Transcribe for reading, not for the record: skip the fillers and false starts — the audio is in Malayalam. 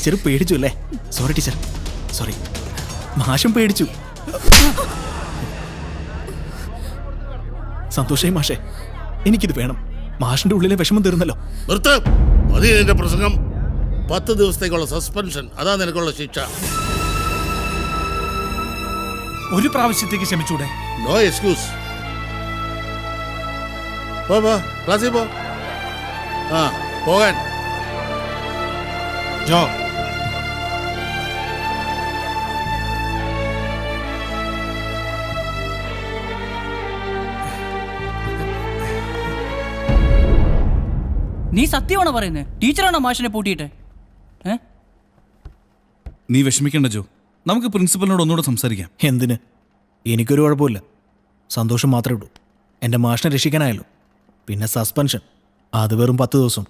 ടീച്ചർ പേടിച്ചു അല്ലേ? Sorry teacher, sorry. മാഷും പേടിച്ചു. സന്തോഷായി മാഷേ, എനിക്കിത് വേണം. മാഷിന്റെ ഉള്ളിലെ വിഷമം തീർന്നല്ലോ. മതി നിന്റെ പ്രസംഗം. 10 ദിവസത്തേക്കുള്ള സസ്പെൻഷൻ, അതാ നിനക്കുള്ള ശിക്ഷ. ഒരു പ്രാവശ്യത്തേക്ക് ക്ഷമിച്ചൂടെ? No excuse. പോ ക്ലാസ്സിൽ പോ. ആ പോകാൻ. ജോ, നീ സത്യമാണോ പറയുന്നത്? ടീച്ചറാണോ മാഷിനെ പൂട്ടിയിട്ട്? നീ വിഷമിക്കണ്ട ജോ, നമുക്ക് പ്രിൻസിപ്പലിനോട് ഒന്നുകൂടെ സംസാരിക്കാം. എന്തിന്? എനിക്കൊരു കുഴപ്പമില്ല. സന്തോഷം മാത്രമേ ഉള്ളൂ. എൻ്റെ മാഷിനെ രക്ഷിക്കാനായല്ലോ. പിന്നെ സസ്പെൻഷൻ, അത് വെറും 10 ദിവസം.